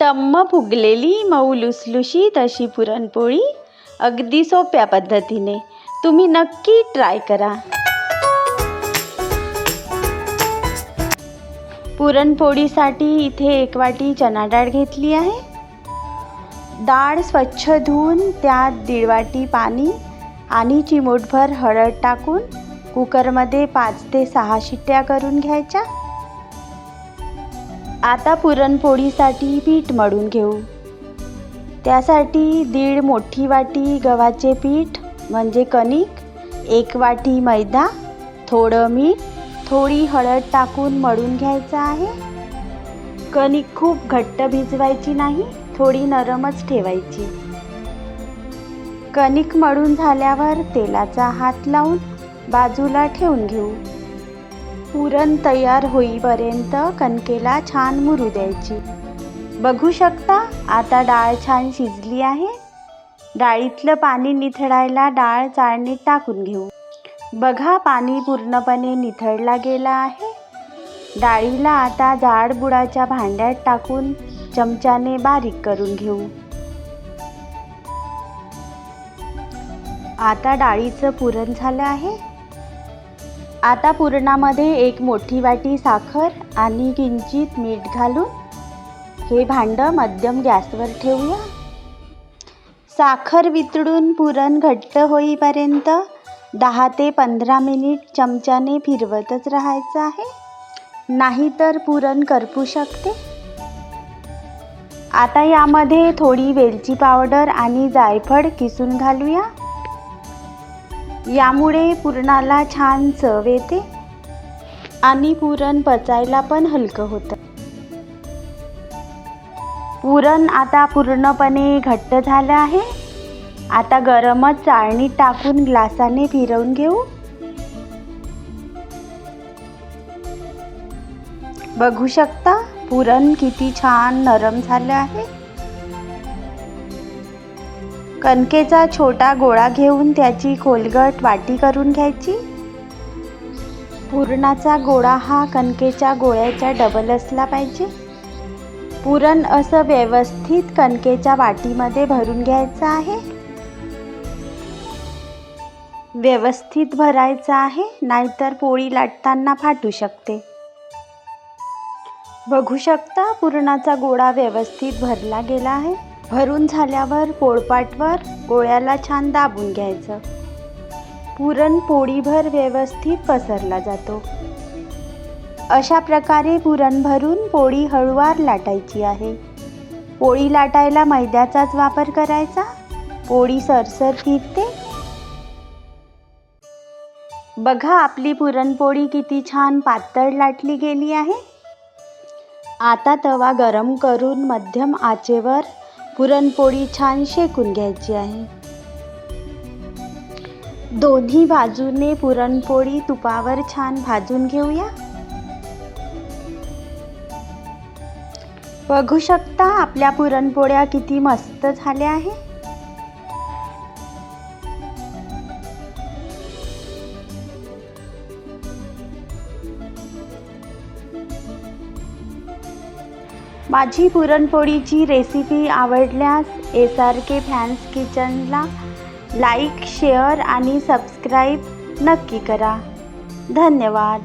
टम्म फुगलेली मऊ लुसलुशीत अशी पुरणपोळी अगदी सोप्या पद्धतीने तुम्ही नक्की ट्राय करा. पुरणपोळीसाठी इथे 1 वाटी चणा डाळ घेतली आहे. डाळ स्वच्छ धुवून त्यात 1.5 वाटी पाणी आणि चिमूटभर हळद टाकून कुकरमध्ये 5 ते 6 शिट्ट्या करून घ्यायच्या. आता पुरणपोळीसाठी पीठ मळून घेऊ. त्यासाठी 1.5 मोठी वाटी गव्हाचे पीठ म्हणजे कणिक, 1 वाटी मैदा, थोडं मीठ, थोडी हळद टाकून मळून घ्यायचं आहे. कणिक खूप घट्ट भिजवायची नाही, थोडी नरमच ठेवायची. कणिक मळून झाल्यावर तेलाचा हात लावून बाजूला ठेवून घेऊ. पुरण तयार होईपर्यंत कणकेला छान मुरू द्यायची. बघू शकता आता डाळ छान शिजली आहे. डाळीतलं पाणी निथळायला डाळ चाळणीत टाकून घेऊ. बघा पाणी पूर्णपणे निथळला गेला आहे. डाळीला आता जाड बुडाच्या भांड्यात टाकून चमच्याने बारीक करून घेऊ. आता डाळीचं पुरण झालं आहे. आता पुरणामध्ये 1 मोठी वाटी साखर आणि किंचित मीठ घालून हे भांडं मध्यम गॅसवर ठेवूया. साखर वितळून पुरण घट्ट होईपर्यंत 10 ते 15 मिनिट चमच्याने फिरवतच राहायचं आहे, नाहीतर पुरण करपू शकते. आता यामध्ये थोडी वेलची पावडर आणि जायफळ किसून घालूया. यामुळे पुरणाला छान चव येते आणि पुरण पचायला पण हलकं होतं. पुरण आता पूर्णपणे घट्ट झालं आहे. आता गरमच चाळणीत टाकून ग्लासाने फिरवून घेऊ. बघू शकता पुरण किती छान नरम झालं आहे. कणकेचा छोटा गोळा घेऊन त्याची खोलगट वाटी करून घ्यायची. पुरणाचा गोळा हा कणकेच्या गोळ्याच्या डबल असला पाहिजे. पुरण असं व्यवस्थित कणकेच्या वाटीमध्ये भरून घ्यायचं आहे. व्यवस्थित भरायचं आहे, नाहीतर पोळी लाटताना फाटू शकते. बघू शकता पुरणाचा गोळा व्यवस्थित भरला गेला आहे. भरून झाल्यावर पोळपाटवर गोळ्याला छान दाबून घ्यायचं. पुरण पोळीभर व्यवस्थित पसरला जातो. अशा प्रकारे पुरण भरून पोळी हळूवार लाटायची आहे. पोळी लाटायला मैद्याचाच वापर करायचा. पोळी सरसर फिरते. बघा आपली पुरणपोळी किती छान पातळ लाटली गेली आहे. आता तवा गरम करून मध्यम आचेवर पुरणपोळी छान शेकून घ्यायची आहे. दोन्ही बाजूने पुरणपोळी तुपावर छान भाजून घेऊया. बघू शकता आपल्या पुरणपोळ्या किती मस्त झाल्या आहे. माझी पुरणपोळीची रेसिपी आवडल्यास SRK फॅन्स किचनला लाईक, शेअर आणि सबस्क्राईब नक्की करा. धन्यवाद.